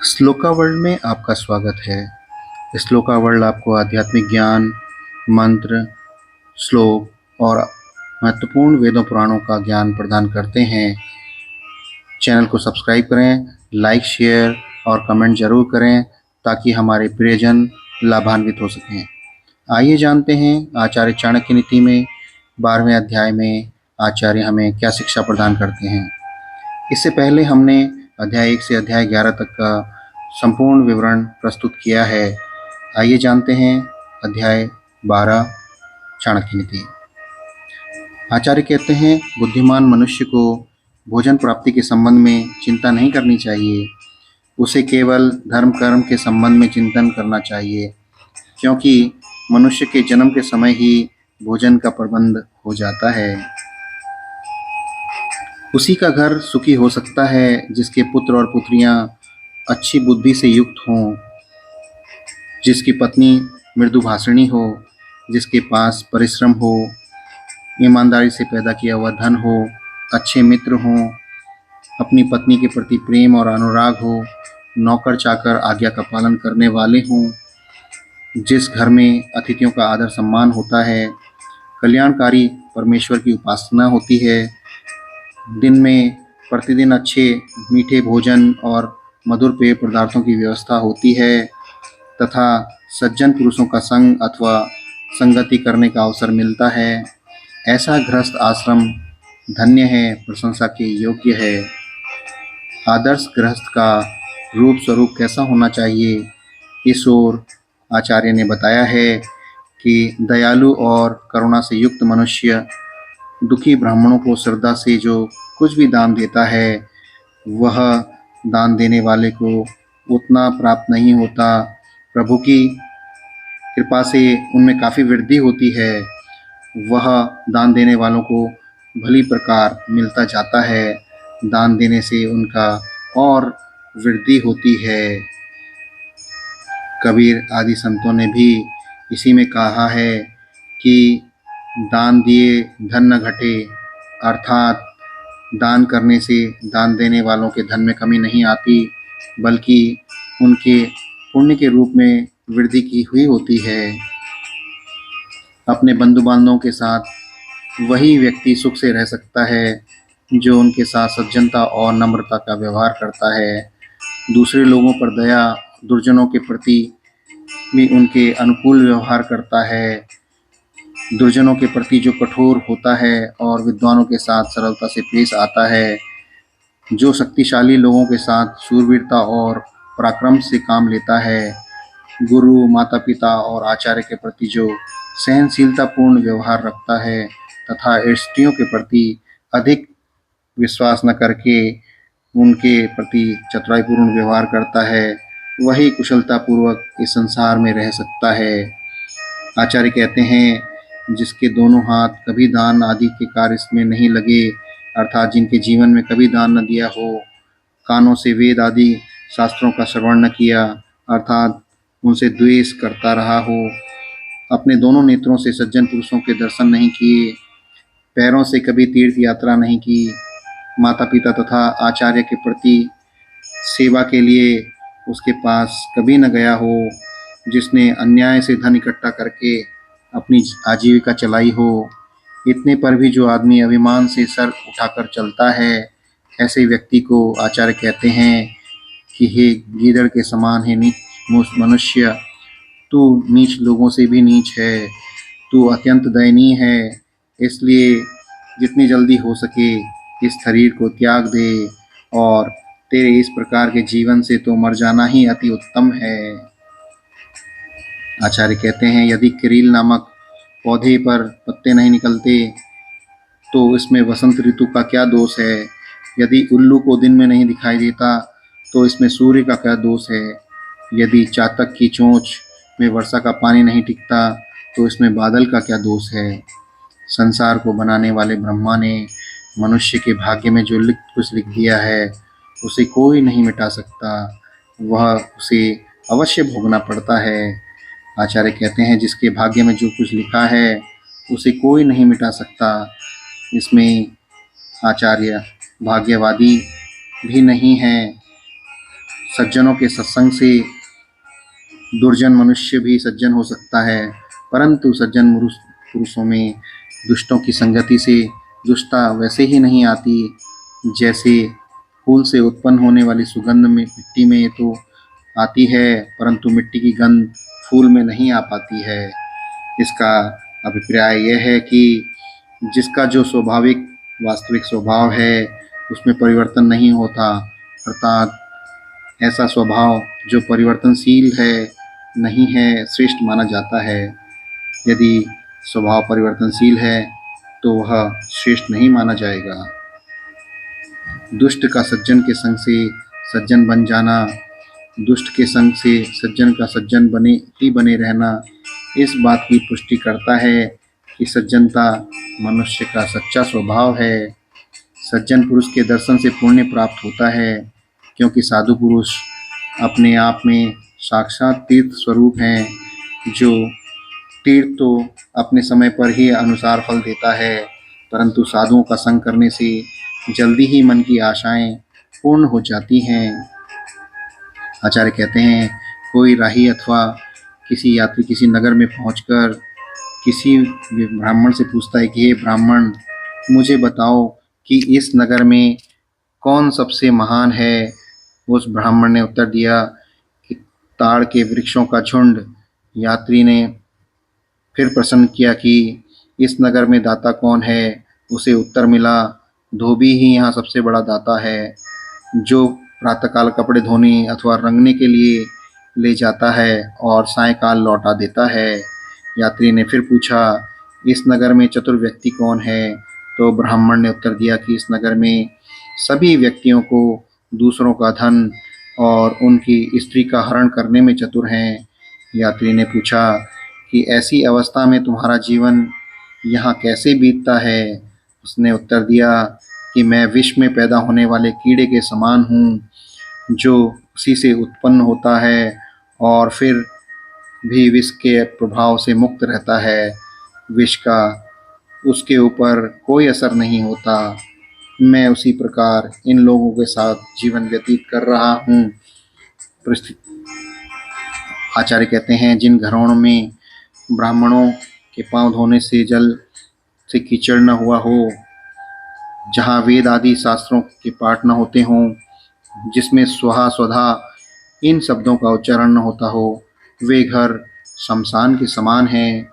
Shloka world में आपका स्वागत है। श्लोका वर्ल्ड आपको आध्यात्मिक ज्ञान, मंत्र, श्लोक और महत्वपूर्ण वेदों पुराणों का ज्ञान प्रदान करते हैं। चैनल को सब्सक्राइब करें, लाइक, शेयर और कमेंट जरूर करें ताकि हमारे प्रियजन लाभान्वित हो सकें। आइए जानते हैं आचार्य चाणक्य नीति में 12वें अध्याय में आचार्य हमें क्या शिक्षा प्रदान करते हैं। इससे पहले हमने अध्याय 1 से अध्याय 11 तक का संपूर्ण विवरण प्रस्तुत किया है। आइए जानते हैं अध्याय 12 चाणक्य नीति। आचार्य कहते हैं, बुद्धिमान मनुष्य को भोजन प्राप्ति के संबंध में चिंता नहीं करनी चाहिए। उसे केवल धर्म कर्म के संबंध में चिंतन करना चाहिए, क्योंकि मनुष्य के जन्म के समय ही भोजन का प्रबंध हो जाता है। उसी का घर सुखी हो सकता है जिसके पुत्र और पुत्रियां अच्छी बुद्धि से युक्त हों, जिसकी पत्नी मृदुभाषिणी हो, जिसके पास परिश्रम हो, ईमानदारी से पैदा किया हुआ धन हो, अच्छे मित्र हों, अपनी पत्नी के प्रति प्रेम और अनुराग हो, नौकर चाकर आज्ञा का पालन करने वाले हों, जिस घर में अतिथियों का आदर सम्मान होता है, कल्याणकारी परमेश्वर की उपासना होती है, दिन में प्रतिदिन अच्छे मीठे भोजन और मधुर पेय पदार्थों की व्यवस्था होती है तथा सज्जन पुरुषों का संग अथवा संगति करने का अवसर मिलता है, ऐसा गृहस्थ आश्रम धन्य है, प्रशंसा के योग्य है। आदर्श गृहस्थ का रूप स्वरूप कैसा होना चाहिए, इस ओर आचार्य ने बताया है कि दयालु और करुणा से युक्त मनुष्य दुखी ब्राह्मणों को श्रद्धा से जो कुछ भी दान देता है, वह दान देने वाले को उतना प्राप्त नहीं होता। प्रभु की कृपा से उनमें काफ़ी वृद्धि होती है। वह दान देने वालों को भली प्रकार मिलता जाता है। दान देने से उनका और वृद्धि होती है। कबीर आदि संतों ने भी इसी में कहा है कि दान दिए धन न घटे, अर्थात दान करने से दान देने वालों के धन में कमी नहीं आती, बल्कि उनके पुण्य के रूप में वृद्धि की हुई होती है। अपने बंधु बांधवों के साथ वही व्यक्ति सुख से रह सकता है जो उनके साथ सज्जनता और नम्रता का व्यवहार करता है, दूसरे लोगों पर दया, दुर्जनों के प्रति भी उनके अनुकूल व्यवहार करता है, दुर्जनों के प्रति जो कठोर होता है और विद्वानों के साथ सरलता से पेश आता है, जो शक्तिशाली लोगों के साथ शूरवीरता और पराक्रम से काम लेता है, गुरु, माता पिता और आचार्य के प्रति जो सहनशीलतापूर्ण व्यवहार रखता है तथा स्त्रियों के प्रति अधिक विश्वास न करके उनके प्रति चतुराईपूर्ण व्यवहार करता है, वही कुशलतापूर्वक इस संसार में रह सकता है। आचार्य कहते हैं, जिसके दोनों हाथ कभी दान आदि के कार्य में नहीं लगे, अर्थात जिनके जीवन में कभी दान न दिया हो, कानों से वेद आदि शास्त्रों का श्रवण न किया, अर्थात उनसे द्वेष करता रहा हो, अपने दोनों नेत्रों से सज्जन पुरुषों के दर्शन नहीं किए, पैरों से कभी तीर्थ यात्रा नहीं की, माता पिता तथा आचार्य के प्रति सेवा के लिए उसके पास कभी न गया हो, जिसने अन्याय से धन इकट्ठा करके अपनी आजीविका चलाई हो, इतने पर भी जो आदमी अभिमान से सर उठाकर चलता है, ऐसे व्यक्ति को आचार्य कहते हैं कि हे गीदड़ के समान है नीच मनुष्य, तू नीच लोगों से भी नीच है, तू अत्यंत दयनीय है, इसलिए जितनी जल्दी हो सके इस शरीर को त्याग दे और तेरे इस प्रकार के जीवन से तो मर जाना ही अति उत्तम है। आचार्य कहते हैं, यदि किरील नामक पौधे पर पत्ते नहीं निकलते तो इसमें वसंत ऋतु का क्या दोष है। यदि उल्लू को दिन में नहीं दिखाई देता तो इसमें सूर्य का क्या दोष है। यदि चातक की चोंच में वर्षा का पानी नहीं टिकता तो इसमें बादल का क्या दोष है। संसार को बनाने वाले ब्रह्मा ने मनुष्य के भाग्य में जो कुछ लिख दिया है उसे कोई नहीं मिटा सकता, वह उसे अवश्य भोगना पड़ता है। आचार्य कहते हैं, जिसके भाग्य में जो कुछ लिखा है उसे कोई नहीं मिटा सकता। इसमें आचार्य भाग्यवादी भी नहीं है, सज्जनों के सत्संग से दुर्जन मनुष्य भी सज्जन हो सकता है, परंतु सज्जन पुरुषों में दुष्टों की संगति से दुष्टता वैसे ही नहीं आती जैसे फूल से उत्पन्न होने वाली सुगंध में मिट्टी में तो आती है, परंतु मिट्टी की गंध फूल में नहीं आ पाती है। इसका अभिप्राय यह है कि जिसका जो स्वाभाविक वास्तविक स्वभाव है उसमें परिवर्तन नहीं होता, अर्थात ऐसा स्वभाव जो परिवर्तनशील है नहीं है श्रेष्ठ माना जाता है। यदि स्वभाव परिवर्तनशील है तो वह श्रेष्ठ नहीं माना जाएगा। दुष्ट का सज्जन के संग से सज्जन बन जाना, दुष्ट के संग से सज्जन का सज्जन बने रहना इस बात की पुष्टि करता है कि सज्जनता मनुष्य का सच्चा स्वभाव है। सज्जन पुरुष के दर्शन से पुण्य प्राप्त होता है, क्योंकि साधु पुरुष अपने आप में साक्षात तीर्थ स्वरूप हैं। जो तीर्थ तो अपने समय पर ही अनुसार फल देता है, परंतु साधुओं का संग करने से जल्दी ही मन की आशाएं पूर्ण हो जाती हैं। आचार्य कहते हैं, कोई राही अथवा किसी यात्री किसी नगर में पहुंचकर किसी ब्राह्मण से पूछता है कि हे ब्राह्मण, मुझे बताओ कि इस नगर में कौन सबसे महान है। उस ब्राह्मण ने उत्तर दिया कि ताड़ के वृक्षों का झुंड। यात्री ने फिर प्रश्न किया कि इस नगर में दाता कौन है। उसे उत्तर मिला, धोबी ही यहाँ सबसे बड़ा दाता है, जो प्रातःकाल कपड़े धोने अथवा रंगने के लिए ले जाता है और सायंकाल लौटा देता है। यात्री ने फिर पूछा, इस नगर में चतुर व्यक्ति कौन है। तो ब्राह्मण ने उत्तर दिया कि इस नगर में सभी व्यक्तियों को दूसरों का धन और उनकी स्त्री का हरण करने में चतुर हैं। यात्री ने पूछा कि ऐसी अवस्था में तुम्हारा जीवन यहाँ कैसे बीतता है। उसने उत्तर दिया कि मैं विष में पैदा होने वाले कीड़े के समान हूँ, जो उसी से उत्पन्न होता है और फिर भी विष के प्रभाव से मुक्त रहता है। विष का उसके ऊपर कोई असर नहीं होता। मैं उसी प्रकार इन लोगों के साथ जीवन व्यतीत कर रहा हूँ। आचार्य कहते हैं, जिन घरों में ब्राह्मणों के पांव धोने से जल से कीचड़ न हुआ हो, जहाँ वेद आदि शास्त्रों के पाठ न होते हों, जिसमें स्वहा स्वधा इन शब्दों का उच्चारण न होता हो, वे घर शमशान के समान हैं।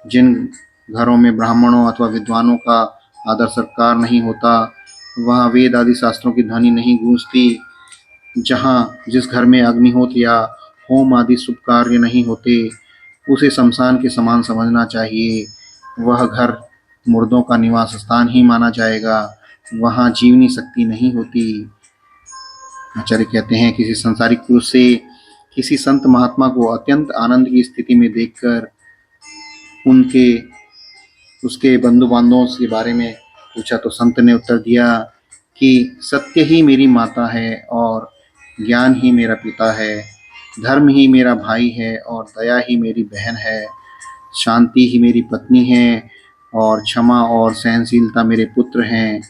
जिन घरों में ब्राह्मणों अथवा विद्वानों का आदर सत्कार नहीं होता, वहाँ वेद आदि शास्त्रों की ध्वनि नहीं गूंजती। जिस घर में अग्निहोत्र या होम आदि शुभ कार्य नहीं होते, उसे शमशान के समान समझना चाहिए। वह घर मुर्दों का निवास स्थान ही माना जाएगा, वहाँ जीवनी शक्ति नहीं होती। आचार्य कहते हैं, किसी संसारिक पुरुष से किसी संत महात्मा को अत्यंत आनंद की स्थिति में देखकर उसके बंधु बांधवों के बारे में पूछा तो संत ने उत्तर दिया कि सत्य ही मेरी माता है और ज्ञान ही मेरा पिता है, धर्म ही मेरा भाई है और दया ही मेरी बहन है, शांति ही मेरी पत्नी है और क्षमा और सहनशीलता मेरे पुत्र हैं।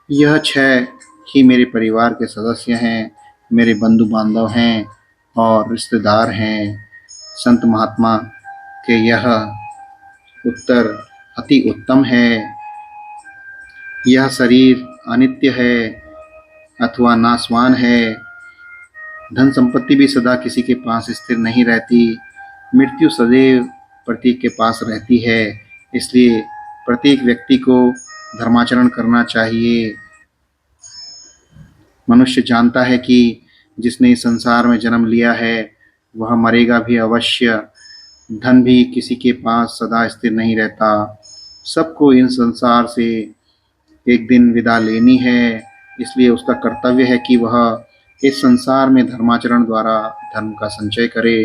यह 6 ही मेरे परिवार के सदस्य हैं, मेरे बंधु बांधव हैं और रिश्तेदार हैं। संत महात्मा के यह उत्तर अति उत्तम है। यह शरीर अनित्य है अथवा नाशवान है। धन संपत्ति भी सदा किसी के पास स्थिर नहीं रहती। मृत्यु सदैव प्रत्येक के पास रहती है। इसलिए प्रत्येक व्यक्ति को धर्माचरण करना चाहिए। मनुष्य जानता है कि जिसने इस संसार में जन्म लिया है वह मरेगा भी अवश्य। धन भी किसी के पास सदा स्थिर नहीं रहता। सबको इन संसार से एक दिन विदा लेनी है। इसलिए उसका कर्तव्य है कि वह इस संसार में धर्माचरण द्वारा धर्म का संचय करे,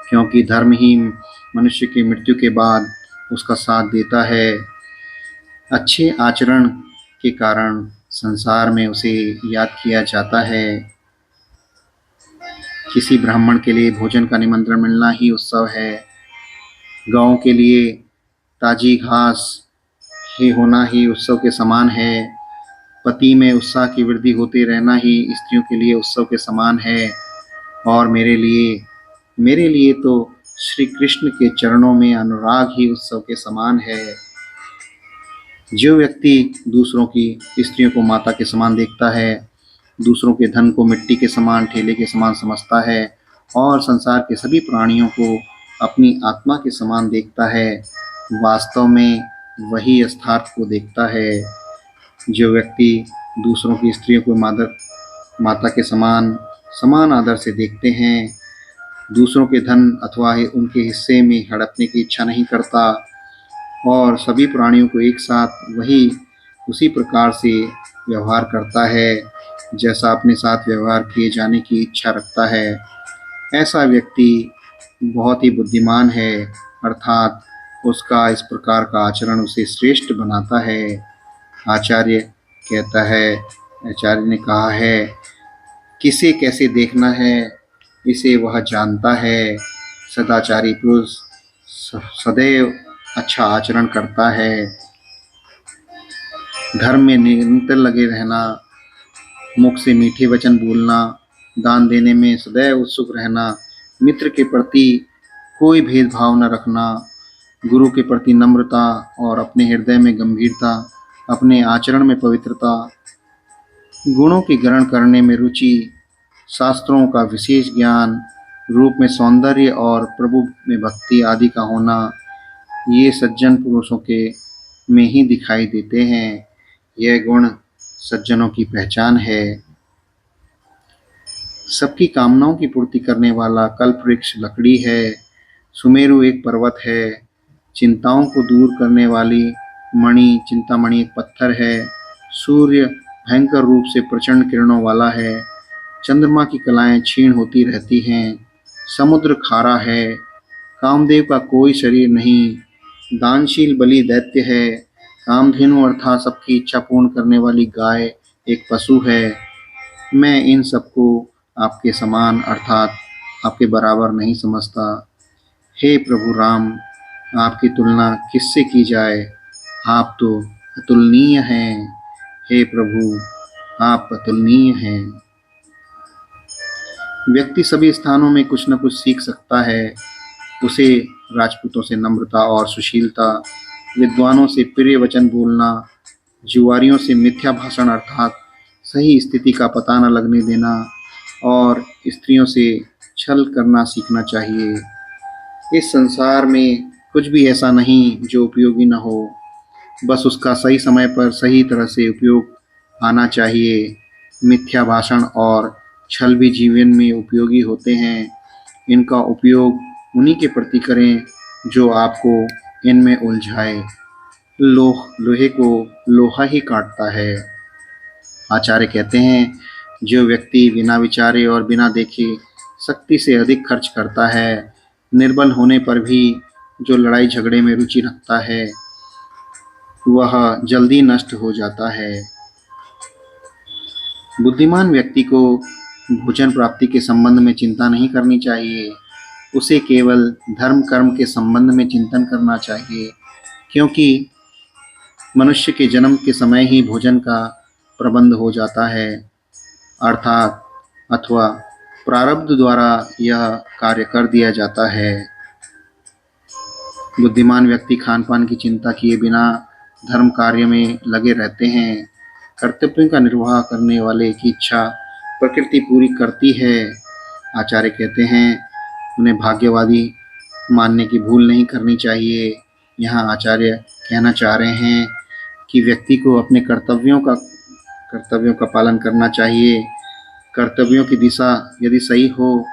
क्योंकि धर्म ही मनुष्य की मृत्यु के बाद उसका साथ देता है। अच्छे आचरण के कारण संसार में उसे याद किया जाता है। किसी ब्राह्मण के लिए भोजन का निमंत्रण मिलना ही उत्सव है। गाँव के लिए ताजी घास ही होना ही उत्सव के समान है। पति में उत्साह की वृद्धि होते रहना ही स्त्रियों के लिए उत्सव के समान है। और मेरे लिए तो श्री कृष्ण के चरणों में अनुराग ही उत्सव के समान है। जो व्यक्ति दूसरों की स्त्रियों को माता के समान देखता है, दूसरों के धन को मिट्टी के समान, ठेले के समान समझता है और संसार के सभी प्राणियों को अपनी आत्मा के समान देखता है, वास्तव में वही यथार्थ को देखता है। जो व्यक्ति दूसरों की स्त्रियों को माता के समान समान आदर से देखते हैं, दूसरों के धन अथवा उनके हिस्से में हड़पने की इच्छा नहीं करता और सभी प्राणियों को एक साथ उसी प्रकार से व्यवहार करता है जैसा अपने साथ व्यवहार किए जाने की इच्छा रखता है, ऐसा व्यक्ति बहुत ही बुद्धिमान है, अर्थात उसका इस प्रकार का आचरण उसे श्रेष्ठ बनाता है। आचार्य कहता है आचार्य ने कहा है, किसे कैसे देखना है इसे वह जानता है। सदाचारी पुरुष सदैव अच्छा आचरण करता है, धर्म में निरंतर लगे रहना, मुख से मीठे वचन बोलना, दान देने में सदैव उत्सुक रहना, मित्र के प्रति कोई भेदभाव न रखना, गुरु के प्रति नम्रता और अपने हृदय में गंभीरता, अपने आचरण में पवित्रता, गुणों की ग्रहण करने में रुचि, शास्त्रों का विशेष ज्ञान, रूप में सौंदर्य और प्रभु में भक्ति आदि का होना, ये सज्जन पुरुषों के में ही दिखाई देते हैं। यह गुण सज्जनों की पहचान है। सबकी कामनाओं की पूर्ति करने वाला कल्प वृक्ष लकड़ी है, सुमेरु एक पर्वत है, चिंताओं को दूर करने वाली चिंतामणि एक पत्थर है, सूर्य भयंकर रूप से प्रचंड किरणों वाला है, चंद्रमा की कलाएं क्षीण होती रहती हैं, समुद्र खारा है, कामदेव का कोई शरीर नहीं, दानशील बलि दैत्य है, कामधेनु अर्थात सबकी इच्छा पूर्ण करने वाली गाय एक पशु है। मैं इन सबको आपके समान अर्थात आपके बराबर नहीं समझता। हे प्रभु राम, आपकी तुलना किससे की जाए, आप तो अतुलनीय हैं। हे प्रभु, आप अतुलनीय हैं। व्यक्ति सभी स्थानों में कुछ न कुछ सीख सकता है। उसे राजपूतों से नम्रता और सुशीलता, विद्वानों से प्रिय वचन बोलना, जुआरियों से मिथ्या भाषण अर्थात सही स्थिति का पता न लगने देना और स्त्रियों से छल करना सीखना चाहिए। इस संसार में कुछ भी ऐसा नहीं जो उपयोगी न हो, बस उसका सही समय पर सही तरह से उपयोग आना चाहिए। मिथ्या भाषण और छल भी जीवन में उपयोगी होते हैं। इनका उपयोग उन्हीं के प्रति करें जो आपको इनमें उलझाए। लोहे को लोहा ही काटता है। आचार्य कहते हैं, जो व्यक्ति बिना विचारे और बिना देखे शक्ति से अधिक खर्च करता है, निर्बल होने पर भी जो लड़ाई झगड़े में रुचि रखता है, वह जल्दी नष्ट हो जाता है। बुद्धिमान व्यक्ति को भोजन प्राप्ति के संबंध में चिंता नहीं करनी चाहिए, उसे केवल धर्म कर्म के संबंध में चिंतन करना चाहिए, क्योंकि मनुष्य के जन्म के समय ही भोजन का प्रबंध हो जाता है, अर्थात अथवा प्रारब्ध द्वारा यह कार्य कर दिया जाता है। बुद्धिमान व्यक्ति खान पान की चिंता किए बिना धर्म कार्य में लगे रहते हैं। कर्तव्यों का निर्वाह करने वाले की इच्छा प्रकृति पूरी करती है। आचार्य कहते हैं, उन्हें भाग्यवादी मानने की भूल नहीं करनी चाहिए। यहाँ आचार्य कहना चाह रहे हैं कि व्यक्ति को अपने कर्तव्यों का पालन करना चाहिए। कर्तव्यों की दिशा यदि सही हो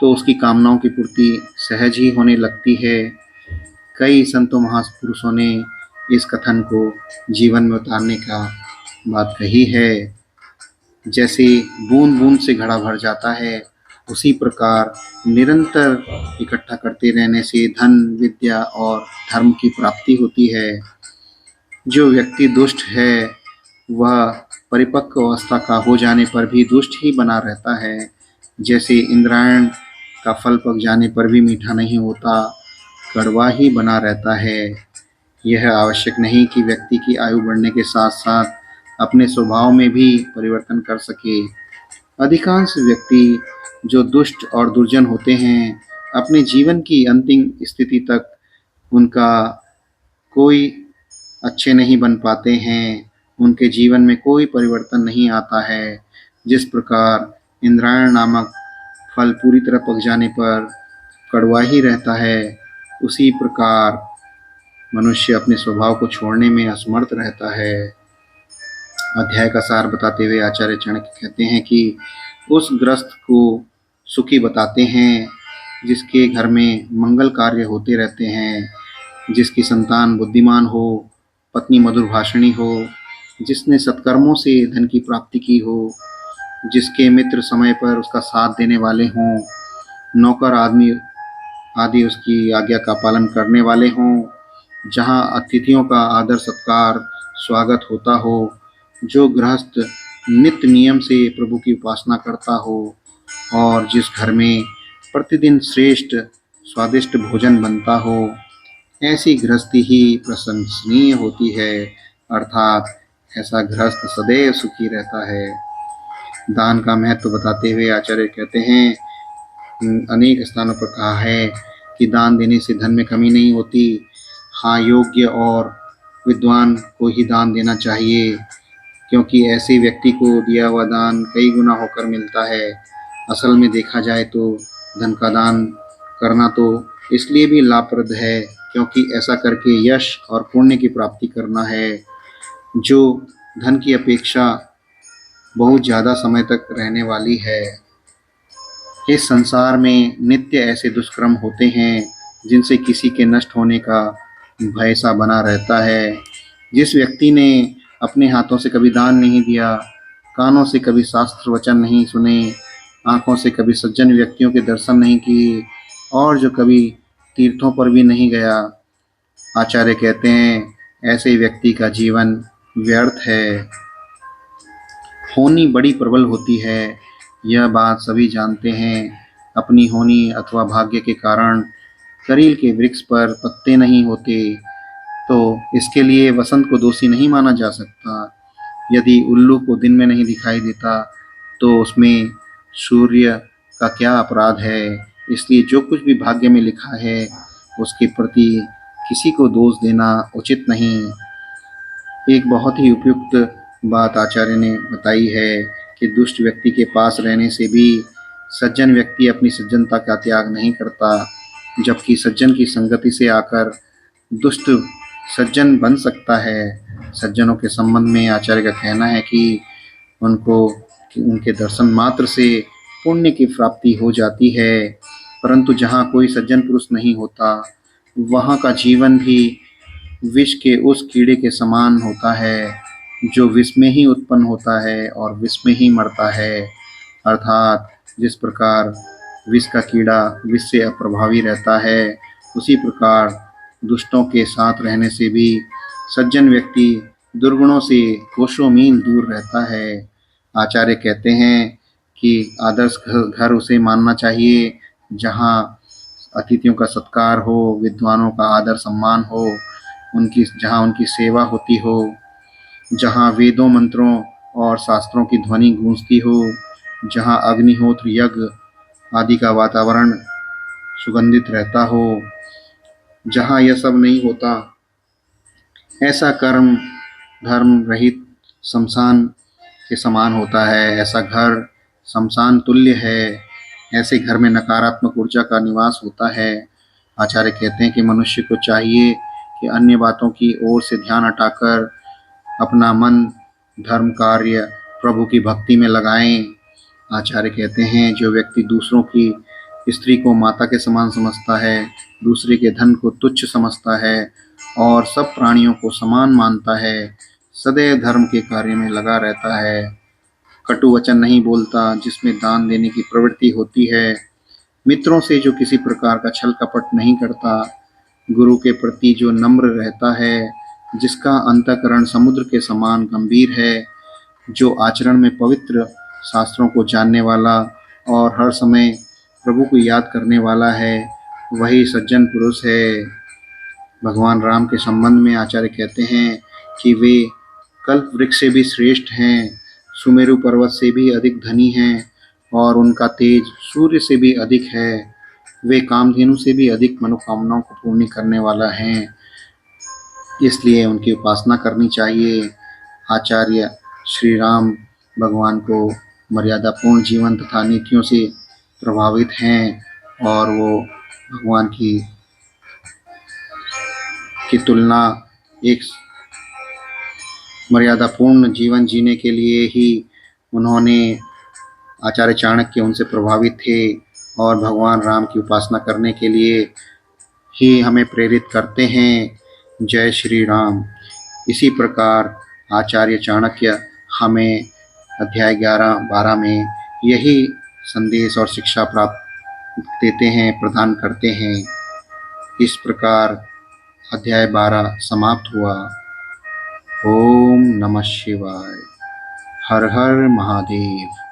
तो उसकी कामनाओं की पूर्ति सहज ही होने लगती है। कई संतों महापुरुषों ने इस कथन को जीवन में उतारने का बात कही है। जैसे बूंद बूंद से घड़ा भर जाता है, उसी प्रकार निरंतर इकट्ठा करते रहने से धन, विद्या और धर्म की प्राप्ति होती है। जो व्यक्ति दुष्ट है वह परिपक्व अवस्था का हो जाने पर भी दुष्ट ही बना रहता है। जैसे इंद्रायण का फल पक जाने पर भी मीठा नहीं होता, कड़वा ही बना रहता है। यह आवश्यक नहीं कि व्यक्ति की आयु बढ़ने के साथ साथ अपने स्वभाव में भी परिवर्तन कर सके। अधिकांश व्यक्ति जो दुष्ट और दुर्जन होते हैं, अपने जीवन की अंतिम स्थिति तक उनका कोई अच्छे नहीं बन पाते हैं, उनके जीवन में कोई परिवर्तन नहीं आता है। जिस प्रकार इंद्रायण नामक फल पूरी तरह पक जाने पर कड़वा ही रहता है, उसी प्रकार मनुष्य अपने स्वभाव को छोड़ने में असमर्थ रहता है। अध्याय का सार बताते हुए आचार्य चाणक्य कहते हैं कि उस गृहस्थ को सुखी बताते हैं जिसके घर में मंगल कार्य होते रहते हैं, जिसकी संतान बुद्धिमान हो, पत्नी मधुर भाषिणी हो, जिसने सत्कर्मों से धन की प्राप्ति की हो, जिसके मित्र समय पर उसका साथ देने वाले हों, नौकर आदमी आदि उसकी आज्ञा का पालन करने वाले हों, जहाँ अतिथियों का आदर सत्कार स्वागत होता हो, जो गृहस्थ नित्य नियम से प्रभु की उपासना करता हो और जिस घर में प्रतिदिन श्रेष्ठ स्वादिष्ट भोजन बनता हो, ऐसी गृहस्थी ही प्रशंसनीय होती है। अर्थात ऐसा गृहस्थ सदैव सुखी रहता है। दान का महत्व बताते हुए आचार्य कहते हैं, अनेक स्थानों पर कहा है कि दान देने से धन में कमी नहीं होती। हाँ, योग्य और विद्वान को ही दान देना चाहिए, क्योंकि ऐसे व्यक्ति को दिया हुआ दान कई गुना होकर मिलता है। असल में देखा जाए तो धन का दान करना तो इसलिए भी लाभप्रद है, क्योंकि ऐसा करके यश और पुण्य की प्राप्ति करना है, जो धन की अपेक्षा बहुत ज़्यादा समय तक रहने वाली है। इस संसार में नित्य ऐसे दुष्कर्म होते हैं जिनसे किसी के नष्ट होने का भय सा बना रहता है। जिस व्यक्ति ने अपने हाथों से कभी दान नहीं दिया, कानों से कभी शास्त्र वचन नहीं सुने, आँखों से कभी सज्जन व्यक्तियों के दर्शन नहीं किए और जो कभी तीर्थों पर भी नहीं गया, आचार्य कहते हैं ऐसे व्यक्ति का जीवन व्यर्थ है। होनी बड़ी प्रबल होती है, यह बात सभी जानते हैं। अपनी होनी अथवा भाग्य के कारण करील के वृक्ष पर पत्ते नहीं होते, तो इसके लिए वसंत को दोषी नहीं माना जा सकता। यदि उल्लू को दिन में नहीं दिखाई देता, तो उसमें सूर्य का क्या अपराध है। इसलिए जो कुछ भी भाग्य में लिखा है, उसके प्रति किसी को दोष देना उचित नहीं। एक बहुत ही उपयुक्त बात आचार्य ने बताई है कि दुष्ट व्यक्ति के पास रहने से भी सज्जन व्यक्ति अपनी सज्जनता का त्याग नहीं करता, जबकि सज्जन की संगति से आकर दुष्ट सज्जन बन सकता है। सज्जनों के संबंध में आचार्य का कहना है कि उनके दर्शन मात्र से पुण्य की प्राप्ति हो जाती है, परंतु जहाँ कोई सज्जन पुरुष नहीं होता, वहाँ का जीवन भी विष के उस कीड़े के समान होता है, जो विष में ही उत्पन्न होता है और विष में ही मरता है। अर्थात जिस प्रकार विष का कीड़ा विष से अप्रभावी रहता है, उसी प्रकार दुष्टों के साथ रहने से भी सज्जन व्यक्ति दुर्गुणों से कोसों मील दूर रहता है। आचार्य कहते हैं कि आदर्श घर उसे मानना चाहिए जहाँ अतिथियों का सत्कार हो, विद्वानों का आदर सम्मान हो, जहाँ उनकी सेवा होती हो, जहाँ वेदों मंत्रों और शास्त्रों की ध्वनि गूंजती हो, जहाँ अग्निहोत्र यज्ञ आदि का वातावरण सुगंधित रहता हो। जहाँ यह सब नहीं होता, ऐसा कर्म धर्म रहित शमशान के समान होता है। ऐसा घर शमशान तुल्य है। ऐसे घर में नकारात्मक ऊर्जा का निवास होता है। आचार्य कहते हैं कि मनुष्य को चाहिए कि अन्य बातों की ओर से ध्यान हटाकर अपना मन धर्म कार्य प्रभु की भक्ति में लगाएं। आचार्य कहते हैं जो व्यक्ति दूसरों की स्त्री को माता के समान समझता है, दूसरे के धन को तुच्छ समझता है और सब प्राणियों को समान मानता है, सदैव धर्म के कार्य में लगा रहता है, कटु वचन नहीं बोलता, जिसमें दान देने की प्रवृत्ति होती है, मित्रों से जो किसी प्रकार का छल कपट नहीं करता, गुरु के प्रति जो नम्र रहता है, जिसका अंतःकरण समुद्र के समान गंभीर है, जो आचरण में पवित्र, शास्त्रों को जानने वाला और हर समय प्रभु को याद करने वाला है, वही सज्जन पुरुष है। भगवान राम के संबंध में आचार्य कहते हैं कि वे कल्प वृक्ष से भी श्रेष्ठ हैं, सुमेरु पर्वत से भी अधिक धनी हैं और उनका तेज सूर्य से भी अधिक है। वे कामधेनु से भी अधिक मनोकामनाओं को पूर्ण करने वाला है, इसलिए उनकी उपासना करनी चाहिए। आचार्य श्री राम भगवान को मर्यादापूर्ण जीवन तथा नीतियों से प्रभावित हैं और वो भगवान की तुलना एक मर्यादापूर्ण जीवन जीने के लिए ही उन्होंने आचार्य चाणक्य उनसे प्रभावित थे और भगवान राम की उपासना करने के लिए ही हमें प्रेरित करते हैं। जय श्री राम। इसी प्रकार आचार्य चाणक्य हमें अध्याय 11-12 में यही संदेश और शिक्षा प्राप्त देते हैं, प्रदान करते हैं। इस प्रकार अध्याय 12 समाप्त हुआ। ओम नमः शिवाय। हर हर महादेव।